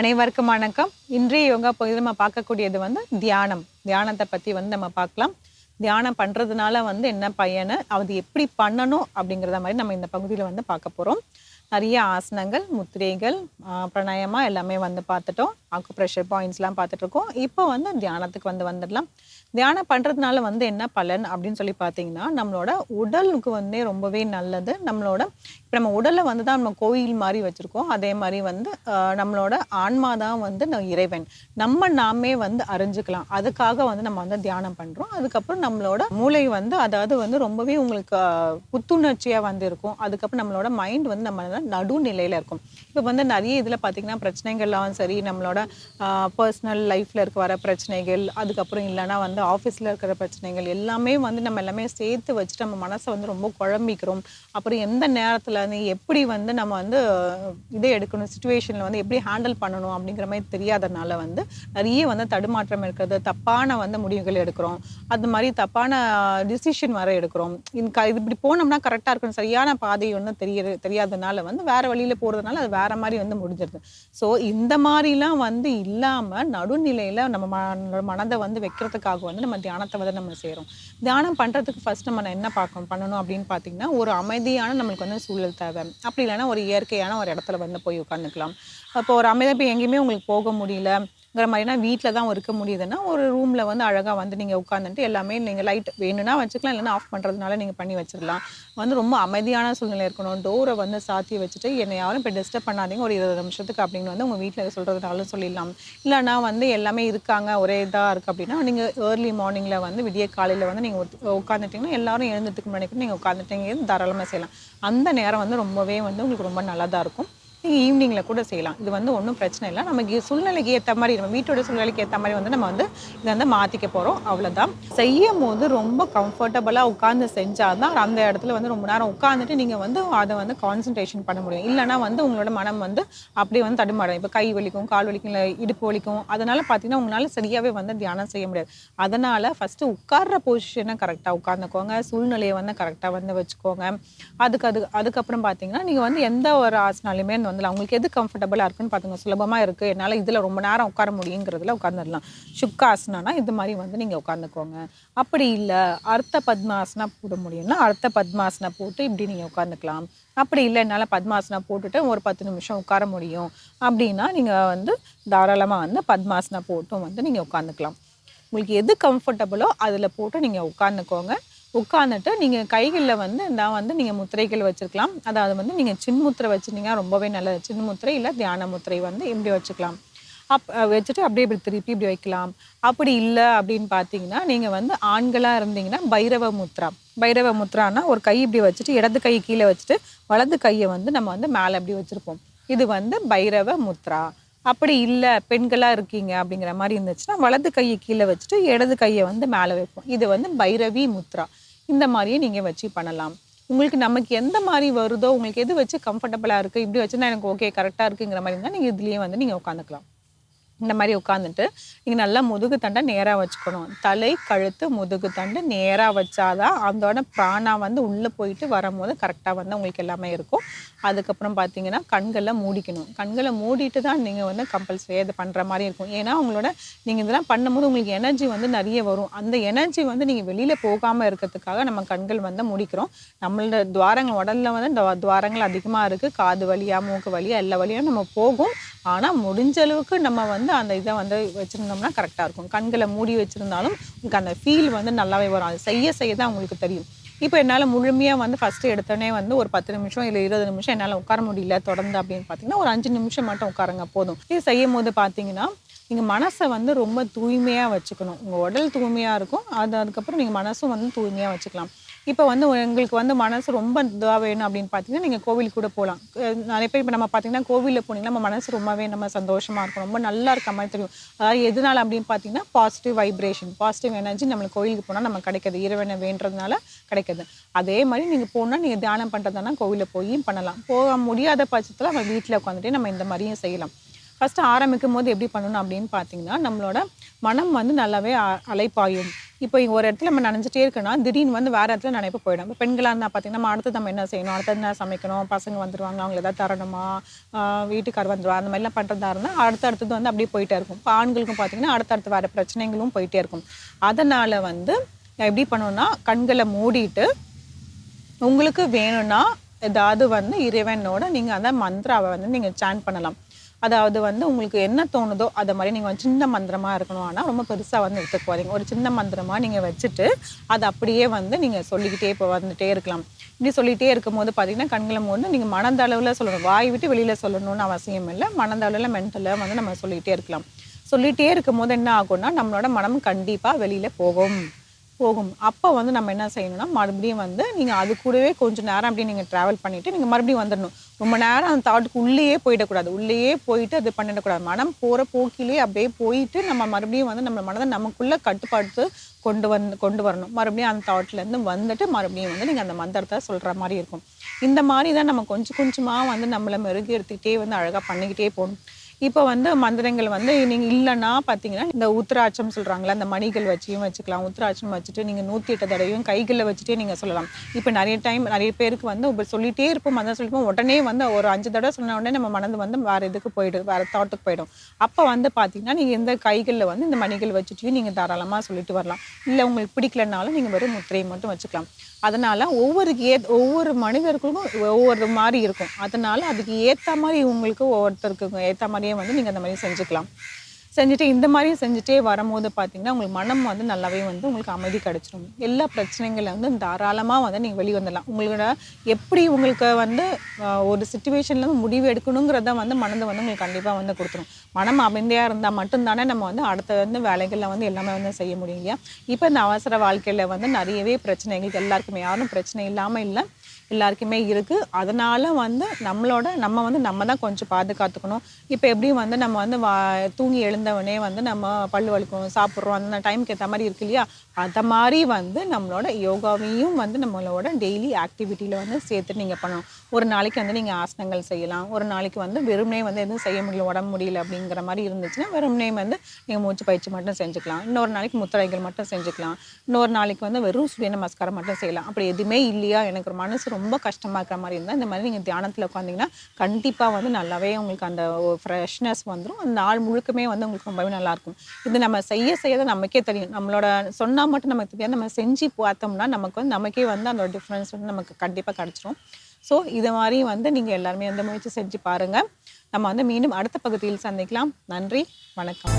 அனைவருக்கும் வணக்கம். இன்றைய யோகா பகுதியில் நம்ம பார்க்கக்கூடியது தியானம். தியானத்தை பற்றி நம்ம பார்க்கலாம். தியானம் பண்ணுறதுனால என்ன பயனு, அது எப்படி பண்ணணும் அப்படிங்கிறத மாதிரி நம்ம இந்த பகுதியில் பார்க்க போகிறோம். நிறைய ஆசனங்கள், முத்திரைகள், பிராணாயாமா எல்லாமே பார்த்துட்டோம். அக்குப்ரெஷர் பாயிண்ட்ஸ்லாம் பார்த்துட்ருக்கோம். இப்போ தியானத்துக்கு வந்துடலாம். தியானம் பண்ணுறதுனால என்ன பலன் அப்படின்னு சொல்லி பார்த்தீங்கன்னா, நம்மளோட உடலுக்கு ரொம்பவே நல்லது. நம்மளோட இப்போ நம்ம உடலை தான் நம்ம கோயில் மாதிரி வச்சுருக்கோம். அதே மாதிரி நம்மளோட ஆன்மா தான் இறைவன். நாமே அறிஞ்சுக்கலாம். அதுக்காக நம்ம தியானம் பண்ணுறோம். அதுக்கப்புறம் நம்மளோட மூளை அதாவது ரொம்பவே உங்களுக்கு புத்துணர்ச்சியாக இருக்கும். அதுக்கப்புறம் நம்மளோட மைண்ட் நம்ம நடுநிலையில் இருக்கும். இப்போ நிறைய இதில் பார்த்திங்கன்னா பிரச்சனைகள்லாம் சரி, நம்மளோட பர்சனல் லைஃப்பில் வர பிரச்சனைகள், அதுக்கப்புறம் இல்லைனா ஆஃபீஸில் இருக்கிற பிரச்சனைகள் எல்லாமே நம்ம எல்லாமே சேர்த்து வச்சுட்டு நம்ம மனசை ரொம்ப குழம்பிக்கிறோம். அப்புறம் எந்த நேரத்தில் எப்படி நம்ம இதை எடுக்கணும், சுச்சுவேஷனில் எப்படி ஹேண்டில் பண்ணணும் அப்படிங்கிற மாதிரி தெரியாதனால நிறைய தடுமாற்றம் இருக்கிறது, தப்பான முடிவுகள் எடுக்கிறோம். அது மாதிரி தப்பான டிசிஷன் வர எடுக்கிறோம். இது இப்படி போனோம்னா கரெக்டாக இருக்கணும், சரியான பாதை தெரியாதனால வேறு வழியில் போகிறதுனால அது வேறு மாதிரி முடிஞ்சிருது. ஸோ இந்த மாதிரிலாம் இல்லாமல் நடுநிலையில் நம்ம மனதை வைக்கிறதுக்காக நம்ம தியானத்தை நம்ம செய்கிறோம். தியானம் பண்ணுறதுக்கு ஃபஸ்ட் நம்ம என்ன பண்ணணும் அப்படின்னு பார்த்தீங்கன்னா, ஒரு அமைதியான நம்மளுக்கு சூழல் தேவை. அப்படி இல்லைன்னா ஒரு இயற்கையான ஒரு இடத்துல போய் உட்காந்துக்கலாம். அப்போ ஒரு அமைதியாக போய் எங்கேயுமே உங்களுக்கு போக முடியலங்கிற மாதிரினா வீட்டில் தான் இருக்க முடியுதுன்னா, ஒரு ரூமில் அழகாக நீங்கள் உட்காந்துட்டு எல்லாமே நீங்கள் லைட் வேணும்னா வச்சுக்கலாம், இல்லைன்னா ஆஃப் பண்ணுறதுனால நீங்கள் பண்ணி வச்சிடலாம். ரொம்ப அமைதியான சூழ்நிலை இருக்கணும். டோரை சாத்தி வச்சுட்டு என்னை யாரும் இப்போ டிஸ்டர்ப் பண்ணாதீங்க ஒரு 20 நிமிஷத்துக்கு அப்படின்னு உங்கள் வீட்டில் சொல்கிறதுனாலும் சொல்லிடலாம். இல்லைனா எல்லாமே இருக்காங்க, ஒரே இதாக இருக்குது அப்படின்னா நீங்கள் ஏர்லி மார்னிங்கில் விடிய காலையில் நீங்கள் உட்காந்துட்டிங்கன்னா எல்லாரும் எழுந்ததுக்கு முன்னாடி நீங்கள் உட்காந்துட்டீங்க தாராளமாக செய்யலாம். அந்த நேரம் ரொம்பவே உங்களுக்கு ரொம்ப நல்லா தான் இருக்கும். நீங்கள் ஈவினிங்கில் கூட செய்யலாம். இது ஒன்றும் பிரச்சனை இல்லை. நமக்கு சூழ்நிலைக்கு ஏற்ற மாதிரி, நம்ம வீட்டோட சூழ்நிலைக்கு ஏற்ற மாதிரி நம்ம இதை மாற்றிக்க போகிறோம். அவ்வளோதான். செய்யும் போது ரொம்ப கம்ஃபர்டபுளாக உட்காந்து செஞ்சால் தான் அந்த இடத்துல ரொம்ப நேரம் உட்காந்துட்டு நீங்கள் அதை கான்சன்ட்ரேஷன் பண்ண முடியும். இல்லைனா உங்களோட மனம் அப்படியே தடுமாடும். இப்போ கை வலிக்கும், கால் வலிக்கும், இல்லை இடுப்பு வலிக்கும். அதனால் பார்த்தீங்கன்னா உங்களால் சரியாகவே தியானம் செய்ய முடியாது. அதனால் ஃபஸ்ட்டு உட்கார்ற பொசிஷனை கரெக்டாக உட்காந்துக்கோங்க. சூழ்நிலையை கரெக்டாக வச்சுக்கோங்க. அதுக்கப்புறம் பார்த்தீங்கன்னா நீங்கள் எந்த ஒரு ஆசனாலுமே அவங்களுக்கு எது கம்ஃபர்டபுளாக இருக்குன்னு பார்த்துங்க. சுலபமாக இருக்குது, என்னால் இதில் ரொம்ப நேரம் உட்கார முடியுங்கிறதுல உட்காந்துடலாம். சுக்காசனா இது மாதிரி நீங்கள் உட்காந்துக்கோங்க. அப்படி இல்லை அர்த்த பத்மாசனா போட முடியும்னா அர்த்த பத்மாசனா போட்டு இப்படி நீங்கள் உட்காந்துக்கலாம். அப்படி இல்லை என்னால் பத்மாசனா போட்டுட்டு ஒரு 10 நிமிஷம் உட்கார முடியும் அப்படின்னா நீங்கள் தாராளமாக பத்மாசனா போட்டும் நீங்கள் உட்காந்துக்கலாம். உங்களுக்கு எது கம்ஃபர்டபுளோ அதில் போட்டு நீங்கள் உட்காந்துக்கோங்க. உட்காந்துட்டு நீங்கள் கைகளில் நீங்கள் முத்திரைகள் வச்சுருக்கலாம். அதாவது நீங்கள் சின்முத்திரை வச்சுருந்தீங்கன்னா ரொம்பவே நல்லது. சின்முத்திரை இல்லை தியான முத்திரை இப்படி வச்சுக்கலாம். வச்சுட்டு அப்படியே இப்படி திருப்பி இப்படி வைக்கலாம். அப்படி இல்லை அப்படின்னு பார்த்தீங்கன்னா நீங்கள் ஆண்களாக இருந்தீங்கன்னா பைரவ முத்ரா. பைரவ முத்ரானா ஒரு கை இப்படி வச்சுட்டு இடது கை கீழே வச்சுட்டு வலது கையை நம்ம மேலே அப்படி வச்சுருப்போம். இது பைரவ முத்ரா. அப்படி இல்லை பெண்களாக இருக்கீங்க அப்படிங்கிற மாதிரி இருந்துச்சுன்னா வலது கையை கீழே வச்சுட்டு இடது கையை மேலே வைப்போம். இது பைரவி முத்ரா. இந்த மாதிரியே நீங்கள் வச்சு பண்ணலாம். உங்களுக்கு நமக்கு எந்த மாதிரி வருதோ, உங்களுக்கு எது வச்சு கம்ஃபர்டபுளாக இருக்குது, இப்படி வச்சுன்னா எனக்கு ஓகே கரெக்டாக இருக்குங்கிற மாதிரி இருந்தால் நீங்கள் இதுலேயே நீங்கள் உட்காந்துக்கலாம். இந்த மாதிரி உட்காந்துட்டு நீங்கள் நல்லா முதுகு தண்டை நேராக வச்சுக்கணும். தலை, கழுத்து, முதுகு தண்டு நேராக வச்சாதான் அதோட பிராணா உள்ளே போயிட்டு வரும்போது கரெக்டாக உங்களுக்கு எல்லாமே இருக்கும். அதுக்கப்புறம் பார்த்தீங்கன்னா கண்களை மூடிக்கணும். கண்களை மூடிட்டு தான் நீங்கள் கம்பல்சரி அதை பண்ணுற மாதிரி இருக்கும். ஏன்னா உங்களோட நீங்கள் இதெல்லாம் பண்ணும்போது உங்களுக்கு எனர்ஜி நிறைய வரும். அந்த எனர்ஜி நீங்கள் வெளியில் போகாமல் இருக்கிறதுக்காக நம்ம கண்கள் மூடிக்கிறோம். நம்மளோட துவாரங்கள் உடலில் துவாரங்கள் அதிகமாக இருக்குது. காது வழியாக, மூக்கு வழியாக, எல்லா வழியாக நம்ம போகும். ஆனால் முடிஞ்ச அளவுக்கு நம்ம அந்த இதை வச்சுருந்தோம்னா கரெக்டாக இருக்கும். கண்களை மூடி வச்சுருந்தாலும் உங்களுக்கு அந்த ஃபீல் நல்லாவே வரும். அது செய்ய தான் உங்களுக்கு தெரியும். இப்போ என்னால் முழுமையாக ஃபஸ்ட்டு எடுத்தோடனே ஒரு 10 நிமிஷம் இல்லை 20 நிமிஷம் என்னால் உட்கார முடியல தொடர்ந்து அப்படின்னு பார்த்தீங்கன்னா ஒரு 5 நிமிஷம் மட்டும் உட்காருங்க போதும். இது செய்யும் போது பார்த்தீங்கன்னா நீங்கள் மனசை ரொம்ப தூய்மையாக வச்சுக்கணும். உங்கள் உடல் தூய்மையாக இருக்கும். அதுக்கப்புறம் நீங்கள் மனசும் தூய்மையாக வச்சுக்கலாம். இப்போ உங்களுக்கு மனசு ரொம்ப இதாக வேணும் அப்படின்னு பார்த்தீங்கன்னா நீங்கள் கோவிலுக்கு கூட போகலாம். நிறைய பேர் இப்போ நம்ம பார்த்தீங்கன்னா கோவிலில் போனீங்கன்னா நம்ம மனசு ரொம்பவே நம்ம சந்தோஷமாக இருக்கும், ரொம்ப நல்லா இருக்க மாதிரி தெரியும். அதாவது எதனால அப்படின்னு பார்த்தீங்கன்னா பாசிட்டிவ் வைப்ரேஷன், பாசிட்டிவ் எனர்ஜி நம்மளுக்கு கோவிலுக்கு போனால் நம்ம கிடைக்கிது, இறைவனை வேண்டுறதுனால கிடைக்கிது. அதே மாதிரி நீங்கள் போனால் நீங்கள் தியானம் பண்ணுறதுனா கோவிலில் போய் பண்ணலாம். போக முடியாத பட்சத்தில் நம்ம வீட்டில் உட்காந்துட்டு நம்ம இந்த மாதிரியும் செய்யலாம். ஃபஸ்ட்டு ஆரம்பிக்கும் போது எப்படி பண்ணணும் அப்படின்னு பார்த்தீங்கன்னா நம்மளோட மனம் நல்லாவே அலைப்பாயும். இப்போ இங்க ஒரு இடத்துல நம்ம நனைஞ்சிட்டே இருக்குன்னா திடீர்னு வந்து வேற இடத்துல நனைப்பு போயிடும். இப்போ பெண்களாக இருந்தால் பார்த்தீங்கன்னா நம்ம அடுத்து நம்ம என்ன செய்யணும், அடுத்தது என்ன சமைக்கணும், பசங்க வந்துருவாங்க, அவங்களுக்கு ஏதாவது தரணுமா, வீட்டுக்கார் வந்துருவா, அந்த மாதிரிலாம் பண்ணுறதா இருந்தால் அடுத்தடுத்தது வந்து அப்படியே போயிட்டே இருக்கும். இப்போ ஆண்களுக்கும் பார்த்தீங்கன்னா அடுத்தடுத்து வேறு பிரச்சனைகளும் போயிட்டே இருக்கும். அதனால் வந்து எப்படி பண்ணணும்னா கண்களை மூடிட்டு உங்களுக்கு வேணும்னா ஏதாவது வந்து இறைவனோட நீங்கள் அந்த மந்திராவை வந்து நீங்கள் சாண்ட் பண்ணலாம். அதாவது வந்து உங்களுக்கு என்ன தோணுதோ அதை மாதிரி நீங்கள் சின்ன மந்திரமாக இருக்கணும். ஆனால் ரொம்ப பெருசாக வந்து எடுத்துக்க போகிறீங்க. ஒரு சின்ன மந்திரமாக நீங்கள் வச்சுட்டு அதை அப்படியே வந்து நீங்கள் சொல்லிக்கிட்டே இப்போ வந்துட்டே இருக்கலாம். இப்படி சொல்லிகிட்டே இருக்கும்போது பார்த்தீங்கன்னா கண்களை மூடி நீங்கள் மனதளவில் சொல்லணும். வாய் விட்டு வெளியில் சொல்லணும்னு அவசியம் இல்லை. மனதளவில் மென்டலாக வந்து நம்ம சொல்லிகிட்டே இருக்கலாம். சொல்லிகிட்டே இருக்கும்போது என்ன ஆகும்னா நம்மளோட மனம் கண்டிப்பாக வெளியில் போகும். அப்போ வந்து நம்ம என்ன செய்யணும்னா மறுபடியும் வந்து நீங்கள் அது கூடவே கொஞ்சம் நேரம் அப்படியே நீங்கள் ட்ராவல் பண்ணிவிட்டு நீங்கள் மறுபடியும் வந்துடணும். ரொம்ப நேரம் அந்த தாட்டுக்கு உள்ளேயே போயிடக்கூடாது. உள்ளேயே போயிட்டு அது பண்ணிடக்கூடாது. மனம் போகிற போக்கிலே அப்படியே போயிட்டு நம்ம மறுபடியும் வந்து நம்ம மனதை நமக்குள்ளே கட்டுப்பாட்டு கொண்டு வரணும். மறுபடியும் அந்த தாட்லேருந்து வந்துட்டு மறுபடியும் வந்து நீங்கள் அந்த மந்திரத்தை சொல்கிற மாதிரி இருக்கும். இந்த மாதிரி தான் நம்ம கொஞ்சம் கொஞ்சமாக வந்து நம்மளை மெருகு எடுத்துக்கிட்டே வந்து அழகாக பண்ணிக்கிட்டே போகணும். இப்போ வந்து மந்திரங்கள் வந்து நீங்கள் இல்லைன்னா பார்த்தீங்கன்னா இந்த உத்திராட்சம் சொல்கிறாங்களா, அந்த மணிகள் வச்சியும் வச்சுக்கலாம். உத்திராட்சம் வச்சுட்டு நீங்கள் 108 தடவையும் கைகளில் வச்சுட்டே நீங்கள் சொல்லலாம். இப்போ நிறைய பேருக்கு வந்து இப்போ சொல்லிகிட்டே இருப்போம், மந்திரம் சொல்லிப்போம், உடனே வந்து ஒரு 5 தடவை சொன்ன உடனே நம்ம மனது வந்து வேறு இதுக்கு போயிடும், வேறு தாட்டுக்கு போயிடும். அப்போ வந்து பார்த்தீங்கன்னா நீங்கள் இந்த கைகளில் வந்து இந்த மணிகள் வச்சுட்டையும் நீங்கள் தாராளமாக சொல்லிட்டு வரலாம். இல்லை உங்களுக்கு பிடிக்கலனாலும் நீங்கள் வெறும் முத்திரையை மட்டும் வச்சுக்கலாம். அதனால் ஒவ்வொரு மனிதர்களுக்கும் ஒவ்வொரு மாதிரி இருக்கும். அதனால் அதுக்கு ஏற்ற மாதிரி உங்களுக்கு ஒவ்வொருத்தருக்கு ஏற்ற மாதிரியே வந்து நீங்கள் அந்த மாதிரி செஞ்சுக்கலாம். செஞ்சுட்டு இந்த மாதிரி செஞ்சுட்டே வரும்போது பார்த்தீங்கன்னா உங்களுக்கு மனம் வந்து நல்லாவே வந்து உங்களுக்கு அமைதி கிடச்சிடும். எல்லா பிரச்சனைகளை வந்து தாராளமாக வந்து நீங்கள் வெளியே வந்துடலாம். உங்களோட எப்படி உங்களுக்கு வந்து ஒரு சிச்சுவேஷனில் முடிவு எடுக்கணுங்கிறத வந்து மனது வந்து உங்களுக்கு கண்டிப்பாக வந்து கொடுத்துரும். மனம் அமைதியாக இருந்தால் மட்டும்தானே நம்ம வந்து அடுத்த வந்து வேலைகளில் வந்து எல்லாமே வந்து செய்ய முடியும் இல்லையா? இப்போ இந்த அவசர வாழ்க்கையில் வந்து நிறையவே பிரச்சனைகள் எல்லாருக்குமே, யாரும் பிரச்சனை இல்லாமல் இல்லை, எல்லாருக்குமே இருக்குது. அதனால் வந்து நம்ம தான் கொஞ்சம் பாதுகாத்துக்கணும். இப்போ எப்படியும் வந்து நம்ம வந்து தூங்கி எழுந்தவனே வந்து நம்ம பல்லு வலிக்கும், சாப்பிட்றோம், அந்த டைமுக்கு ஏற்ற மாதிரி இருக்கு இல்லையா? அதை மாதிரி வந்து நம்மளோட யோகாவையும் வந்து நம்மளோட டெய்லி ஆக்டிவிட்டியில் வந்து சேர்த்து நீங்கள் பண்ணணும். ஒரு நாளைக்கு வந்து நீங்கள் ஆசனங்கள் செய்யலாம். ஒரு நாளைக்கு வந்து வெறுமனே வந்து எதுவும் செய்ய முடியல, உடம்பு முடியல அப்படிங்கிற மாதிரி இருந்துச்சுன்னா வெறுமனே வந்து நீங்கள் மூச்சு பயிற்சி மட்டும் செஞ்சுக்கலாம். இன்னொரு நாளைக்கு முத்திரைகள் மட்டும் செஞ்சுக்கலாம். இன்னொரு நாளைக்கு வந்து வெறும் சூரிய நமஸ்காரம் மட்டும் செய்யலாம். அப்படி எதுவுமே இல்லையா, எனக்கு ஒரு மனசு ரொம்ப கஷ்டமாக இருக்கிற மாதிரி இருந்தால் இந்த மாதிரி நீங்கள் தியானத்தில் உட்காந்திங்கன்னா கண்டிப்பாக வந்து நல்லாவே உங்களுக்கு அந்த ஃப்ரெஷ்னஸ் வந்துடும். அந்த நாள் முழுக்கமே வந்து உங்களுக்கு ரொம்பவே நல்லாயிருக்கும். இது நம்ம செய்ய தான் நமக்கே தெரியும். நம்மளோட சொன்னால் மட்டும் நமக்கு தெரியாது, நம்ம செஞ்சு பார்த்தோம்னா நமக்கே வந்து அந்த டிஃப்ரென்ஸ் வந்து நமக்கு கண்டிப்பாக கிடச்சிரும். ஸோ இது மாதிரி வந்து நீங்கள் எல்லாருமே வந்து முயற்சி செஞ்சு பாருங்கள். நம்ம வந்து மீண்டும் அடுத்த பகுதியில் சந்திக்கலாம். நன்றி, வணக்கம்.